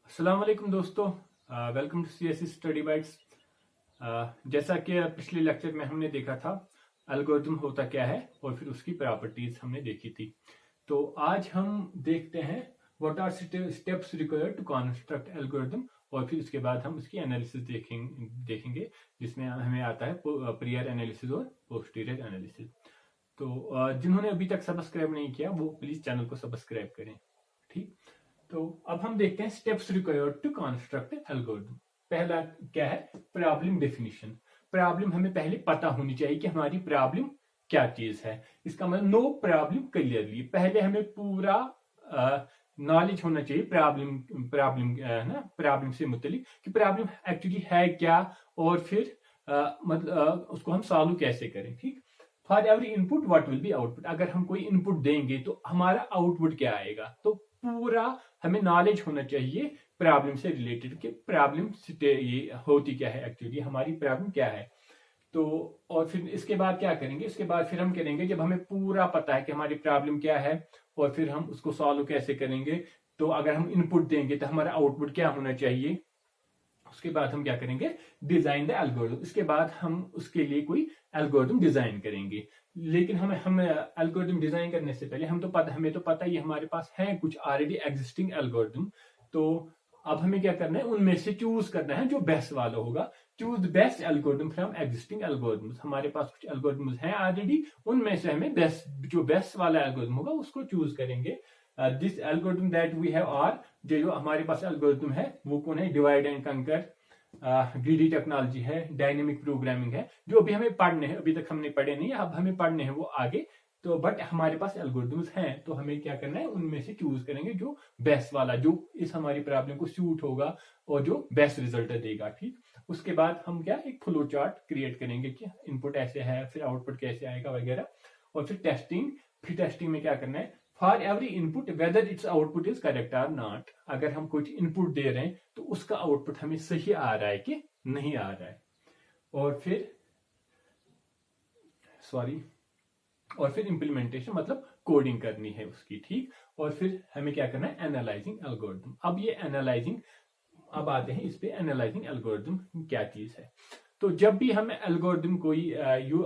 अस्सलाम वालेकुम दोस्तों, welcome to CSC study bytes. जैसा कि पिछले लेक्चर में हमने देखा था एल्गोरिथम होता क्या है और फिर उसकी प्रॉपर्टीज हमने देखी थी। तो आज हम देखते हैं what are steps required to construct algorithm और फिर उसके बाद हम उसकी एनालिसिस देखेंगे जिसमें हमें आता है प्रियर एनालिसिस और पोस्टीरियर एनालिसिस। तो जिन्होंने अभी तक सब्सक्राइब नहीं किया वो प्लीज चैनल को सब्सक्राइब करें। ठीक, तो अब हम देखते हैं steps required to construct algorithm. पहला क्या है? Problem definition. प्रॉब्लम हमें पहले पता होनी चाहिए कि हमारी प्रॉब्लम क्या चीज है। इसका मतलब नो प्रॉब्लम क्लियरली, पहले हमें पूरा नॉलेज होना चाहिए प्रॉब्लम ना प्रॉब्लम से मुतलिक कि प्रॉब्लम एक्चुअली है क्या और फिर मतलब उसको हम सॉल्व कैसे करें। ठीक, for every input what will be output. अगर हम कोई इनपुट देंगे तो हमारा आउटपुट क्या आएगा, तो पूरा हमें नॉलेज होना चाहिए प्रॉब्लम से रिलेटेड कि प्रॉब्लम ये होती क्या है, एक्चुअली हमारी प्रॉब्लम क्या है। तो और फिर इसके बाद क्या करेंगे, इसके बाद फिर हम करेंगे जब हमें पूरा पता है कि हमारी प्रॉब्लम क्या है और फिर हम उसको सॉल्व कैसे करेंगे। तो अगर हम इनपुट देंगे तो हमारा आउटपुट क्या होना चाहिए। उसके बाद हम क्या करेंगे, डिजाइन द एल्गोरिथम। इसके बाद हम उसके लिए कोई एल्गोरिथम डिजाइन करेंगे। लेकिन हम एल्गोरिथम डिजाइन करने से पहले हमें तो पता ही हमारे पास है कुछ ऑलरेडी एग्जिस्टिंग एल्गोरिथम। तो अब हमें क्या करना है, उनमें से चूज करना है जो बेस्ट वाला होगा। Choose the best algorithm from existing algorithms. हमारे पास कुछ एल्गोरिथम्स हैं ऑलरेडी, उनमें से हमें जो बेस्ट वाला एल्गोरिथम होगा उसको चूज करेंगे। This algorithm that we have are, जो हमारे पास एल्गोरिथम है वो कौन है, divide and conquer, greedy technology है, डायनेमिक प्रोग्रामिंग है। जो अभी हमें पढ़ने हैं, अभी तक हमने पढ़े नहीं, अब हमें पढ़ने हैं वो आगे। तो बट हमारे पास एल्गोरिथम्स हैं तो हमें क्या करना है, उनमें से चूज करेंगे जो बेस्ट वाला, जो इस हमारी प्रॉब्लम को सूट होगा और जो बेस्ट रिजल्ट देगा। ठीक, उसके बाद हम क्या एक फ्लो चार्ट क्रिएट करेंगे कि इनपुट ऐसे है फिर आउटपुट कैसे आएगा वगैरह। और फिर टेस्टिंग में क्या करना है, for every input whether it's output is correct or not. अगर हम कुछ इनपुट दे रहे हैं तो उसका आउटपुट हमें सही आ रहा है कि नहीं आ रहा है। और फिर इंप्लीमेंटेशन मतलब कोडिंग करनी है उसकी। ठीक, और फिर हमें क्या करना है, एनालाइजिंग एल्गोरिथम। अब ये एनालाइजिंग, अब आते हैं इस पे एनालाइजिंग एल्गोरिथम क्या चीज है। तो जब भी हम एल्गोरिथम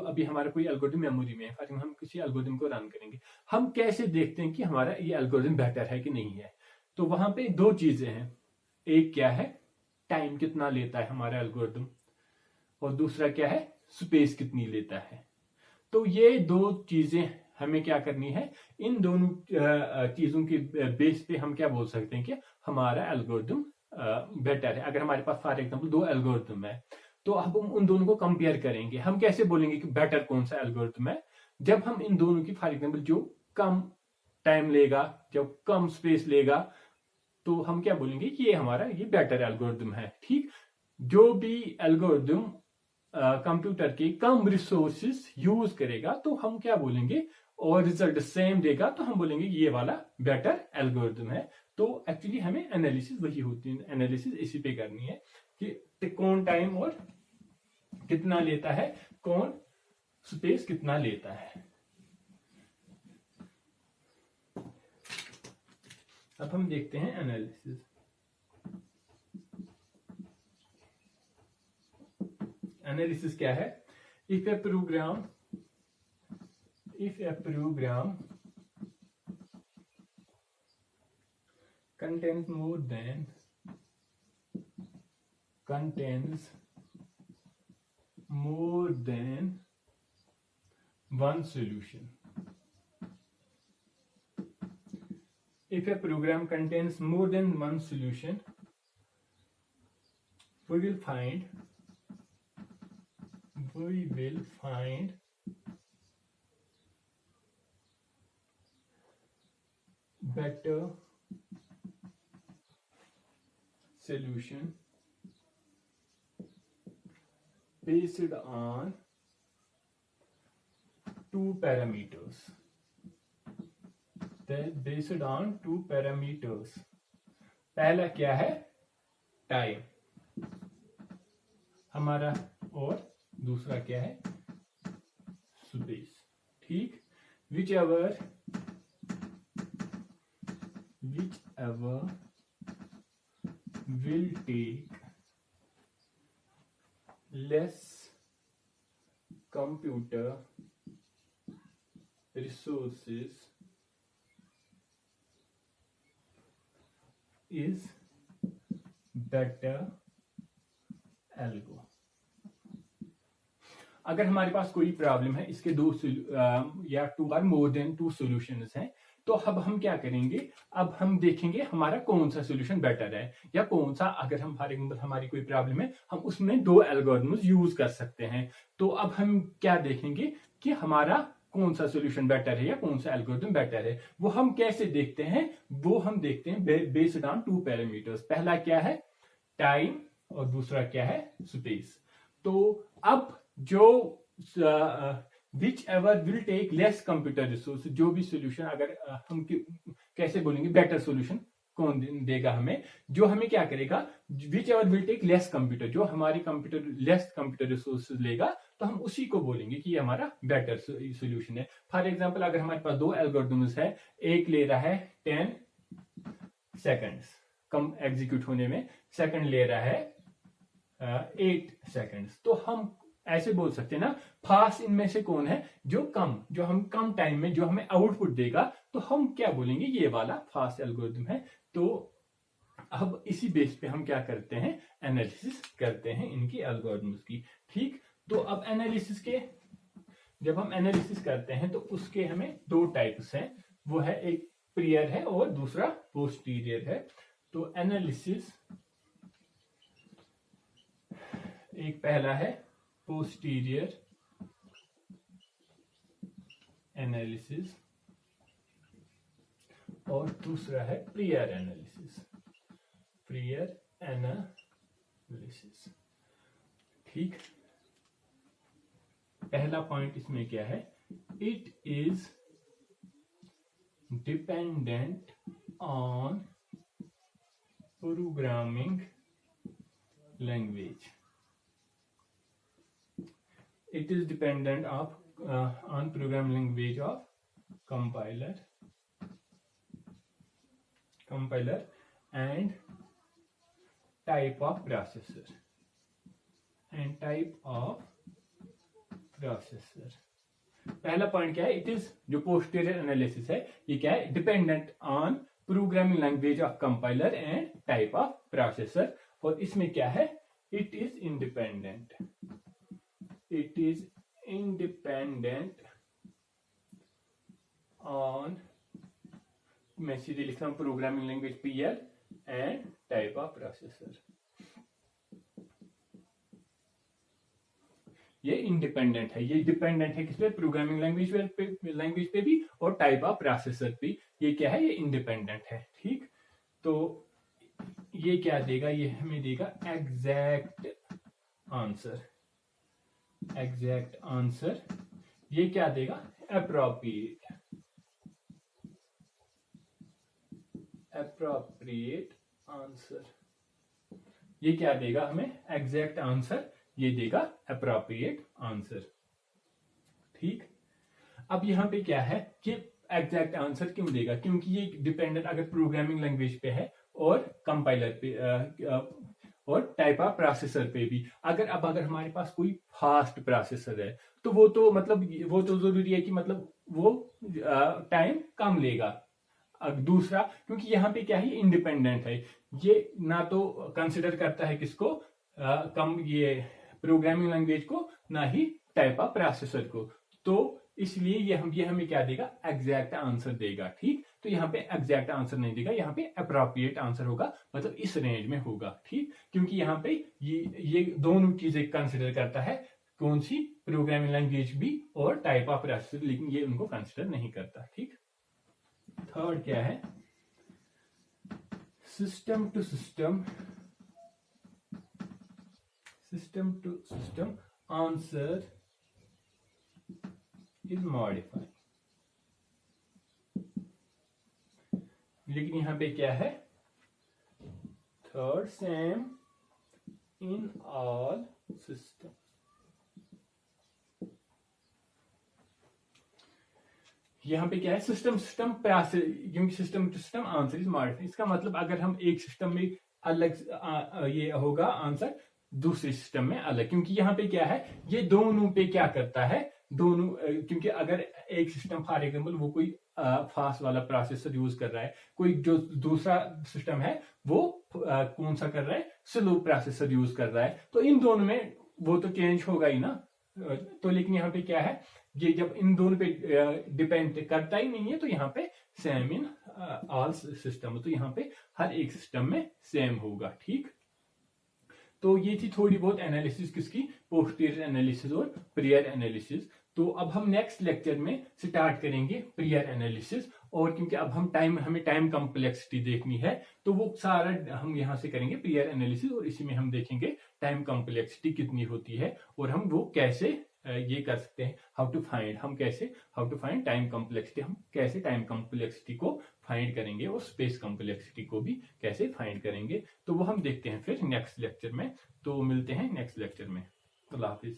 अभी हमारा कोई एल्गोरिथम मेमोरी में है, फॉर हम किसी एल्गोरिथम को रन करेंगे, हम कैसे देखते हैं कि हमारा ये एल्गोरिथम बेटर है कि नहीं है। तो वहां पे दो चीजें हैं, एक क्या है, टाइम कितना लेता है हमारा एल्गोरिथम, और दूसरा क्या है, स्पेस कितनी लेता है। तो ये दो चीजें हमें क्या करनी है, इन दोनों चीजों के बेस पे हम क्या बोल सकते हैं कि हमारा एल्गोरिथम बेटर है। अगर हमारे पास फॉर एग्जांपल दो एल्गोरिथम है तो अब हम उन दोनों को कंपेयर करेंगे। हम कैसे बोलेंगे कि बेटर कौन सा एल्गोरिथम है, जब हम इन दोनों की फॉर एग्जांपल जो कम टाइम लेगा, जब कम स्पेस लेगा, तो हम क्या बोलेंगे कि ये हमारा ये बेटर एल्गोरिथम है। ठीक, जो भी एल्गोरिथम कंप्यूटर के कम रिसोर्सेज यूज करेगा तो हम क्या बोलेंगे, और रिजल्ट सेम देगा तो हम बोलेंगे ये वाला बेटर एल्गोरिथम है। तो एक्चुअली हमें एनालिसिस वही होती है, एनालिसिस इसी पे करनी है कि कौन टाइम और कितना लेता है, कौन स्पेस कितना लेता है। अब हम देखते हैं एनालिसिस। एनालिसिस क्या है, if a program contains more than one solution. If a program contains more than one solution, we will find better solution based on two parameters. पहला क्या है, टाइम हमारा, और दूसरा क्या है, स्पेस। ठीक, whichever will take less computer resources is better algo। अगर हमारे पास कोई प्रॉब्लम है, इसके दो या two or more than two solutions हैं, तो अब हम क्या करेंगे, अब हम देखेंगे हमारा कौन सा सॉल्यूशन बेटर है, या कौन सा, अगर हम फॉर एग्जांपल हमारी कोई प्रॉब्लम है, हम उसमें दो एल्गोरिथम्स यूज कर सकते हैं। तो अब हम क्या देखेंगे कि हमारा कौन सा सॉल्यूशन बेटर है या कौन सा एल्गोरिथम बेटर है। वो हम कैसे देखते हैं, वो हम देखते हैं बेस्ड ऑन टू पैरामीटर्स। पहला क्या है, टाइम, और दूसरा क्या है, स्पेस। तो अब जो whichever will take less computer resource, जो भी सोल्यूशन, अगर हम कैसे बोलेंगे बेटर सोल्यूशन कौन देगा हमें, जो हमें क्या करेगा, whichever will take less computer, जो हमारी लेस कंप्यूटर रिसोर्सेज लेगा, तो हम उसी को बोलेंगे कि ये हमारा बेटर सोल्यूशन है। फॉर एग्जांपल अगर हमारे पास दो एल्गोरिथम्स है, एक ले रहा है 10 सेकंड्स कम एग्जीक्यूट होने में, सेकंड ले रहा है 8 सेकंड्स, तो हम ऐसे बोल सकते हैं ना, फास्ट इनमें से कौन है, जो हम कम टाइम में जो हमें आउटपुट देगा, तो हम क्या बोलेंगे, ये वाला फास्ट एल्गोरिथम है। तो अब इसी बेस पे हम क्या करते हैं, एनालिसिस करते हैं इनकी एल्गोरिथम्स की। ठीक, तो अब जब हम एनालिसिस करते हैं तो उसके हमें दो टाइप्स हैं, वो है एक प्रियर है और दूसरा पोस्टीरियर है। तो एनालिसिस, एक पहला है पोस्टीरियर एनालिसिस और दूसरा है प्रियर एनालिसिस। ठीक, पहला पॉइंट इसमें क्या है, it is dependent on programming language. It is dependent on programming language of compiler and type of processor पहला पॉइंट क्या है, इट इज, जो पोस्टीरियर एनालिसिस है, ये क्या है, dependent on programming language of compiler and type of processor. और इसमें क्या है, इट इज इंडिपेंडेंट on, मैं सीधे लिख रहा हूं, programming language PL and type of processor. ये इंडिपेंडेंट है, ये डिपेंडेंट है किस पे, प्रोग्रामिंग लैंग्वेज पे भी और टाइप ऑफ प्रोसेसर पे। ये क्या है, ये इंडिपेंडेंट है। ठीक, तो ये क्या देगा, ये हमें देगा एग्जैक्ट आंसर। ये क्या देगा, अप्रोप्रिएट आंसर। ये क्या देगा हमें, एग्जैक्ट आंसर, ये देगा अप्रोप्रिएट आंसर। ठीक, अब यहां पे क्या है कि एग्जैक्ट आंसर क्यों देगा, क्योंकि ये डिपेंडेंट अगर प्रोग्रामिंग लैंग्वेज पे है और कंपाइलर पे और टाइप ऑफ प्रोसेसर पे भी। अगर हमारे पास कोई फास्ट प्रोसेसर है, तो वो तो जरूरी है कि वो टाइम कम लेगा। दूसरा, क्योंकि यहाँ पे क्या है, इंडिपेंडेंट है, ये ना तो कंसिडर करता है किसको, ये प्रोग्रामिंग लैंग्वेज को, ना ही टाइप ऑफ प्रोसेसर को। तो इसलिए ये हमें क्या देगा, एग्जैक्ट आंसर देगा। ठीक, तो यहाँ पे एग्जैक्ट आंसर नहीं देगा, यहाँ पे अप्रोप्रिएट आंसर होगा, इस रेंज में होगा। ठीक, क्योंकि यहाँ पे ये दोनों चीजें कंसिडर करता है, कौन सी, प्रोग्रामिंग लैंग्वेज भी और टाइप ऑफ प्रोसेसर, लेकिन ये उनको कंसिडर नहीं करता। ठीक, थर्ड क्या है, system to system answer is modified. लेकिन यहां पे क्या है, third same in all system. यहां पे क्या है, सिस्टम क्योंकि सिस्टम आंसर इज मॉडिफाइड। इसका मतलब अगर हम एक सिस्टम में अलग ये होगा आंसर दूसरे सिस्टम में अलग, क्योंकि यहाँ पे क्या है, ये दोनों पे क्या करता है, दोनों क्योंकि अगर एक सिस्टम फॉर एग्जाम्पल वो कोई फास्ट वाला प्रोसेसर यूज कर रहा है, कोई जो दूसरा सिस्टम है वो कौन सा कर रहा है, स्लो प्रोसेसर यूज कर रहा है, तो इन दोनों में वो तो चेंज होगा ही ना। तो लेकिन यहाँ पे क्या है, ये जब इन दोनों पे डिपेंड करता ही नहीं है, तो यहाँ पे सेम इन ऑल सिस्टम, तो यहाँ पे हर एक सिस्टम में सेम होगा। ठीक, तो ये थी थोड़ी बहुत एनालिसिस किसकी, पोस्टीरियर एनालिसिस और प्रियर एनालिसिस। तो अब हम नेक्स्ट लेक्चर में स्टार्ट करेंगे प्रियर एनालिसिस, और क्योंकि अब हमें टाइम कॉम्प्लेक्सिटी देखनी है, तो वो सारा हम यहाँ से करेंगे प्रियर एनालिसिस, और इसी में हम देखेंगे टाइम कॉम्प्लेक्सिटी कितनी होती है, और हम वो कैसे ये कर सकते हैं, how to find time complexity, हम कैसे टाइम कॉम्प्लेक्सिटी को फाइंड करेंगे, और स्पेस कॉम्प्लेक्सिटी को भी कैसे फाइंड करेंगे। तो वो हम देखते हैं फिर नेक्स्ट लेक्चर में। तो मिलते हैं नेक्स्ट लेक्चर में। अल्लाह हाफिज।